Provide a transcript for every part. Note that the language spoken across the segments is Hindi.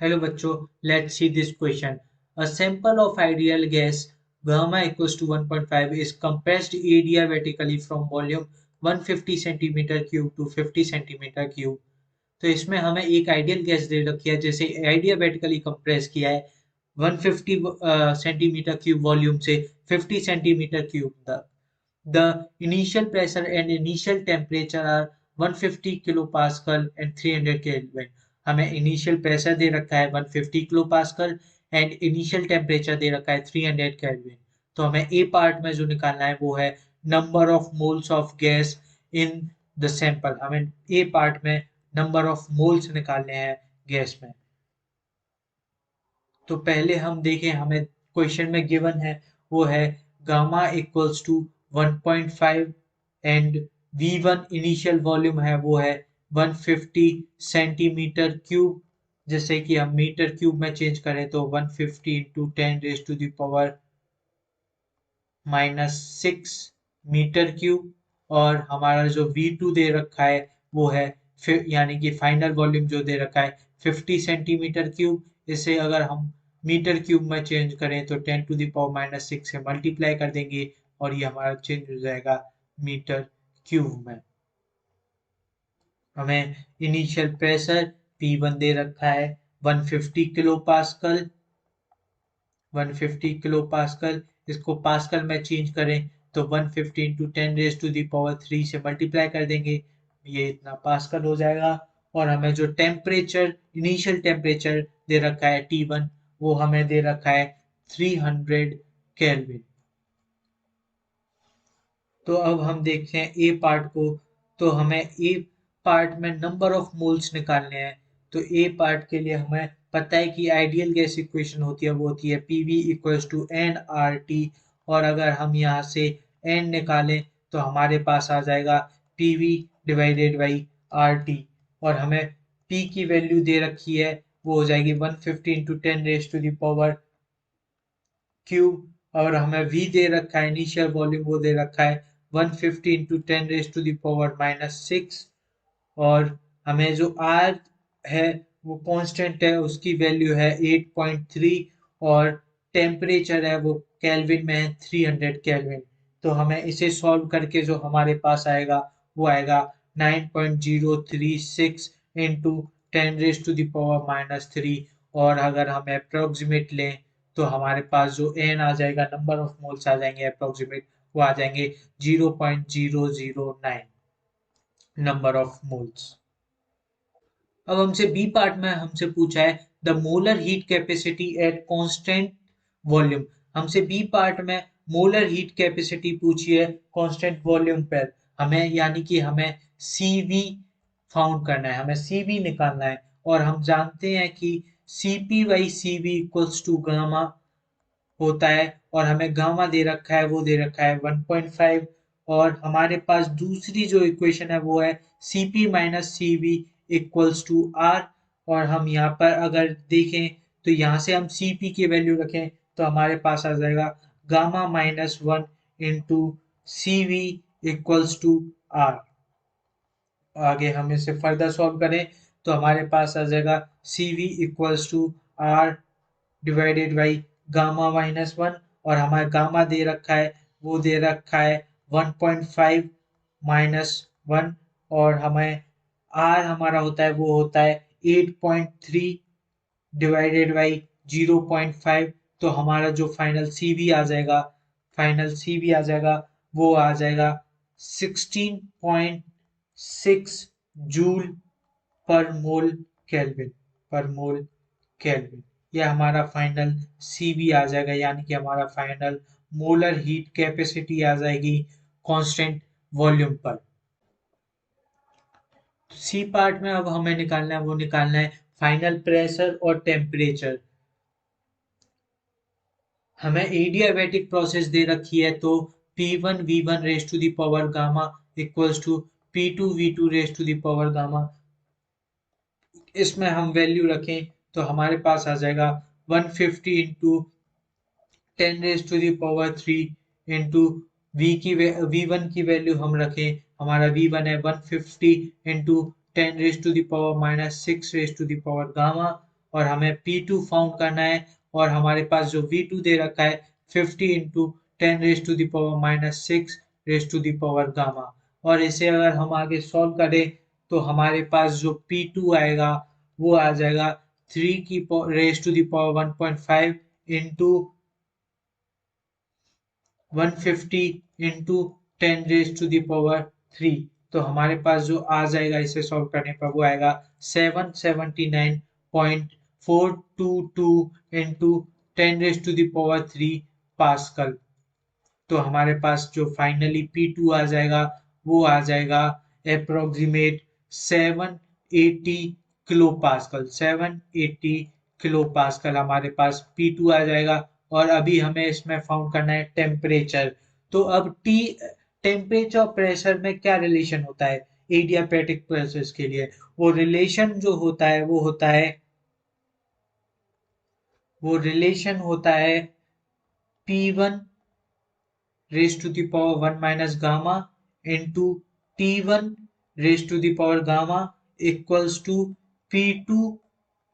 Hello बच्चों, let's see this question. A sample of ideal gas gamma equals to 1.5 is compressed adiabatically from volume 150 centimeter cube to 50 centimeter cube. तो इसमें हमें एक आइडियल गैस दे रखी है, जैसे एडियाबेटिकली कंप्रेस किया है 150 सेंटीमीटर क्यूब वॉल्यूम से 50 सेंटीमीटर क्यूब तक. The initial pressure and initial temperature are 150 kilopascal and 300 Kelvin. हमें initial pressure दे रखा है 150 kilopascal and initial temperature दे रखा है 300 Kelvin. तो हमें A part में जो निकालना है वो है number of moles of gas in the sample. हमें A part में number of moles निकालने हैं गैस में. तो पहले हम देखें, हमें क्वेश्चन में गिवन है वो है gamma equals to 1.5 and V1 initial volume है वो है 150 सेंटीमीटर क्यूब. जैसे कि हम मीटर क्यूब में चेंज करें तो 150 into 10 raise to the power -6 metre cube. और हमारा जो V2 दे रखा है वो है यानी कि फाइनल वॉल्यूम जो दे रखा है 50 सेंटीमीटर क्यूब. इसे अगर हम मीटर क्यूब में चेंज करें तो 10 टू द पावर -6 से मल्टीप्लाई कर देंगे और ये हमारा चेंज हो जाएगा मीटर क्यूब में. हमें इनिशियल प्रेशर P1 दे रखा है 150 किलो पास्कल. 150 किलो पास्कल, इसको पास्कल में चेंज करें तो 150 into 10 raise to the power 3 से मल्टीप्लाई कर देंगे, ये इतना पास्कल हो जाएगा. और हमें जो टेम्परेचर इनिशियल टेम्परेचर दे रखा है T1 वो हमें दे रखा है 300 केल्विन. तो अब हम देखते हैं ए पार्ट को. तो हमें ए पार्ट में नंबर ऑफ मोल्स निकालने हैं. तो ए पार्ट के लिए हमें पता है कि आइडियल गैस इक्वेशन होती है वो होती है PV equals to N R T. और अगर हम यहाँ से एन निकालें तो हमारे पास आ जाएगा PV divided by are T. और हमें P की वैल्यू दे रखी है वो हो जाएगी 150 into 10 raise to the power cube. और हमें V दे रखा है इनिशियल वॉल्यूम वो दे रखा है 150 इंटू 10 रेज टू दावर -6. और हमें जो R है वो कांस्टेंट है, उसकी वैल्यू है 8.3. और टेम्परेचर है वो केल्विन में है 300 केल्विन. तो हमें इसे सॉल्व करके जो हमारे पास आएगा वो आएगा 9.036 इंटू 10 रेज टू दावर -3. और अगर हम अप्रोक्सीमेट लें तो हमारे पास जो एन आ जाएगा, नंबर ऑफ मोल्स आ जाएंगे अप्रोक्सीमेट, वो आ जाएंगे 0.009 नंबर ऑफ मोल्स. अब हमसे बी पार्ट में हमसे पूछा है the molar heat capacity at constant volume. हमसे बी पार्ट में मोलर हीट कैपेसिटी पूछी है कांस्टेंट वॉल्यूम पर. हमें यानी कि हमें CV फाउंड करना है, हमें CV निकालना है. और हम जानते हैं कि CP/CV इक्वल्स टू गामा होता है. और हमें गामा दे रखा है वो दे रखा है 1.5. और हमारे पास दूसरी जो इक्वेशन है वो है CP-CV इक्वल्स टू R. और हम यहाँ पर अगर देखें तो यहाँ से हम CP की वैल्यू रखें तो हमारे पास आ जाएगा gamma -1 into CV equals to R. आगे हम इसे फर्दर सॉल्व करें तो हमारे पास आ जाएगा CV equals to R divided by gamma -1. और हमारा गामा दे रखा है वो दे रखा है 1.5 -1. और हमें आर हमारा होता है वो होता है 8.3 डिवाइडेड बाई 0.5. तो हमारा जो फाइनल सीवी आ जाएगा वो आ जाएगा 16.6 जूल पर मोल केल्विन. पर मोल केल्विन ये हमारा फाइनल CV आ जाएगा, यानी कि हमारा फाइनल मोलर हीट कैपेसिटी आ जाएगी कांस्टेंट वॉल्यूम पर. सी पार्ट में अब हमें निकालना है वो निकालना है फाइनल प्रेशर और टेम्परेचर. हमें एडियाबैटिक प्रोसेस दे रखी है तो P1 V1 raise to the power gamma equals to P2 V2 raise to the power gamma. इसमें हम वैल्यू रखें तो हमारे पास आ जाएगा 150 into 10 raise to the power 3 into V1 की वैल्यू हम रखें, हमारा V1 है 150 into 10 raise to the power -6 raise to the power gamma. और हमें P2 फाउंड करना है और हमारे पास जो V2 दे रखा है 50 into 10 raise to the power minus 6 raise to the power gamma. और इसे अगर हम आगे सॉल्व करें तो हमारे पास जो P2 आएगा वो आ जाएगा 3 की raise to the power 1.5 into 150 into 10 raise to the power 3। तो हमारे पास जो आ जाएगा इसे सॉल्व करने पर वो आएगा 779.422 into 10 raise to the power 3 pascal. तो हमारे पास जो फाइनली P2 आ जाएगा वो आ जाएगा approximate 780 kilo pascal. 780 kilo pascal हमारे पास P2 आ जाएगा। और अभी हमें इसमें फाउंड करना है टेम्परेचर। तो अब T टेम्परेचर और प्रेशर में क्या रिलेशन होता है एडियाबैटिक प्रोसेस के लिए? वो रिलेशन जो होता है वो रिलेशन होता है P1 raised to the power 1 minus gamma into T1 raised to the power gamma equals to P2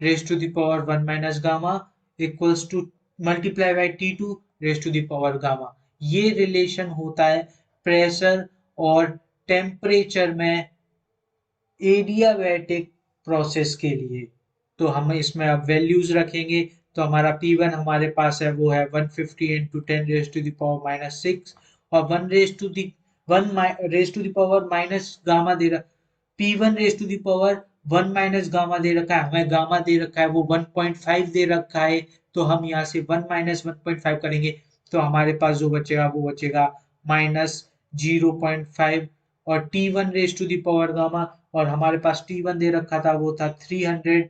raised to the power 1 minus gamma equals to multiply by T2 raised to the power gamma। ये रिलेशन होता है प्रेशर और टेम्परेचर में एडियाबैटिक प्रोसेस के लिए। तो हम इसमें अब वैल्यूज रखेंगे। तो हमारा P1 हमारे पास है वो है 150 into 10 raise to the power minus 6 और 1 raise to the power minus gamma दे रहा। P1 raise to the power 1 minus gamma दे रखा है, हमें गामा दे रखा है वो 1.5 दे रखा है। तो हम यहाँ से 1 माइनस 1.5 करेंगे तो हमारे पास जो बचेगा वो बचेगा माइनस 0.5 और T1 raise to the power gamma और हमारे पास T1 दे रखा था वो था 300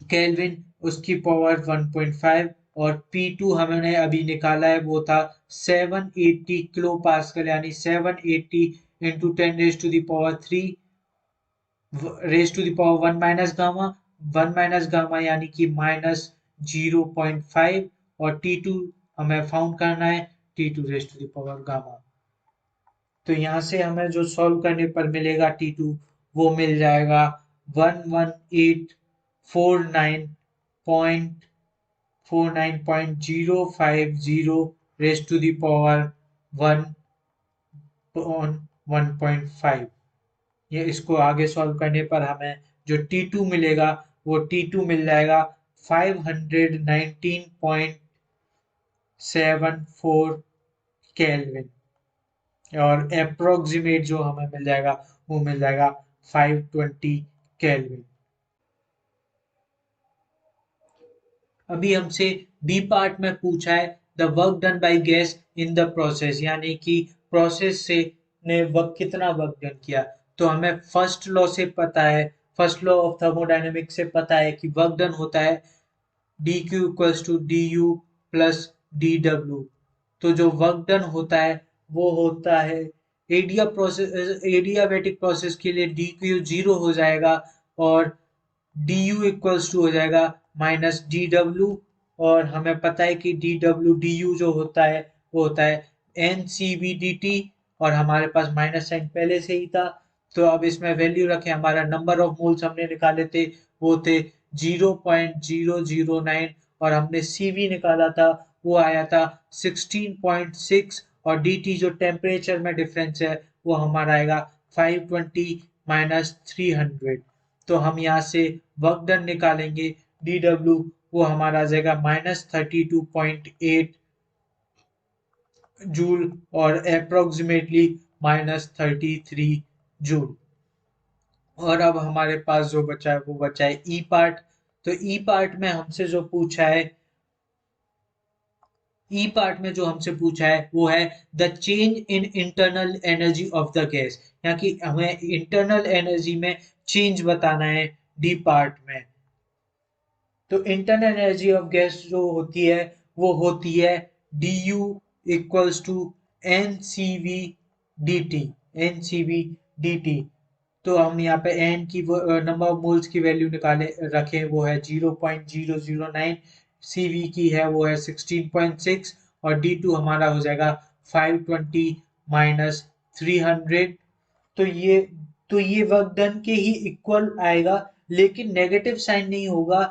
केल्विन उसकी पावर 1.5 और P2 हमने अभी निकाला है वो था 780 किलो पास्कल यानी 780 into 10 raise to the power 3 raise to the power 1 minus gamma यानी कि माइनस 0.5 और T2 हमें फाउंड करना है T2 raise to the power gamma. तो यहाँ से हमें जो सॉल्व करने पर मिलेगा T2 वो मिल जाएगा 11849.050 रेज टू द पावर 1.5। ये इसको आगे सॉल्व करने पर हमें जो T2 मिलेगा वो T2 मिल जाएगा 519.74 केल्विन और अप्रोक्सीमेट जो हमें मिल जाएगा वो मिल जाएगा 520 केल्विन। अभी हमसे बी पार्ट में पूछा है the work done by gas in the process यानी कि प्रोसेस से ने कितना वर्क डन किया। तो हमें फर्स्ट लॉ से पता है, फर्स्ट लॉ ऑफ थर्मोडायनेमिक्स से पता है कि वर्क डन होता है dq equals to du plus dw। तो जो वर्क डन होता है वो होता है एडियाबैटिक प्रोसेस के लिए dq 0 हो जाएगा और du इक्वल्स टू हो जाएगा माइनस dw। और हमें पता है कि dw du जो होता है वो होता है ncv dt और हमारे पास माइनस साइन पहले से ही था। तो अब इसमें वैल्यू रखें, हमारा नंबर ऑफ मोल्स हमने निकाले थे वो थे 0.009 और हमने CV निकाला था वो आया था 16.6 और dt जो टेम्परेचर में डिफरेंस है वो हमारा आएगा 520 माइनस 300। तो हम यहाँ से वर्क डन निकालेंगे dw वो हमारा आ जाएगा माइनस 32.8 जूल और अप्रोक्सीमेटली माइनस 33 जूल। और अब हमारे पास जो बचा है वो बचा है ई पार्ट। तो ई पार्ट में हमसे जो पूछा है ई पार्ट में जो हमसे पूछा है वो है the change in internal energy of the gas, यानी कि हमें इंटरनल एनर्जी में चेंज बताना है डी पार्ट में। तो इंटरनल एनर्जी ऑफ गैस जो होती है वो होती है du equals to ncv dt। ncv dt तो हम यहाँ पे n की नंबर ऑफ मोल्स की वैल्यू निकाले रखे वो है 0.009, cv की है वो है 16.6 और d2 हमारा हो जाएगा 520 माइनस 300। तो ये तो ये वर्क डन के ही इक्वल आएगा लेकिन नेगेटिव साइन नहीं होगा,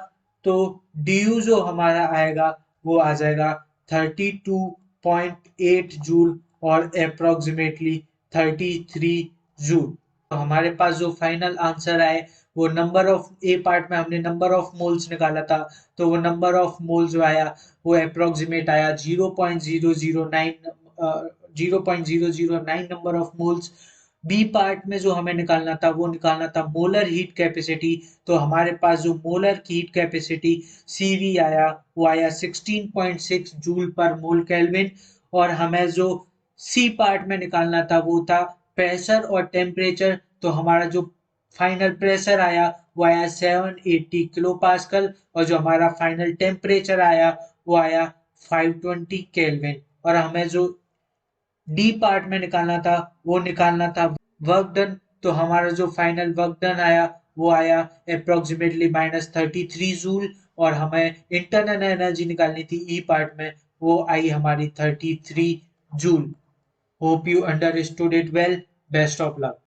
तो du जो हमारा आएगा वो आ जाएगा 32.8 जूल और अप्रोक्सीमेटली 33 जूल। तो हमारे पास जो फाइनल आंसर आए वो नंबर ऑफ ए पार्ट में हमने नंबर ऑफ मोल्स निकाला था, तो वो नंबर ऑफ मोल्स जो आया वो अप्रोक्सीमेट आया 0.009 number of moles. B part में जो हमें निकालना था वो निकालना था मोलर हीट कैपेसिटी। तो हमारे पास जो मोलर हीट कैपेसिटी सीवी आया वो आया 16.6 जूल पर मोल केल्विन। और हमें जो सी पार्ट में निकालना था वो था प्रेशर और टेम्परेचर। तो हमारा जो फाइनल प्रेशर आया वो आया 780 किलो पास्कल और जो हमारा फाइनल टेम्परेचर आया वो आया 520 केल्विन। और हमें जो डी पार्ट में निकालना था वो निकालना था वर्क डन। तो हमारा जो फाइनल वर्क डन आया वो आया अप्रोक्सीमेटली -33 जूल। और हमें इंटरनल एनर्जी निकालनी थी ई पार्ट में, वो आई हमारी 33 joule. Hope you understood it well. Best of luck.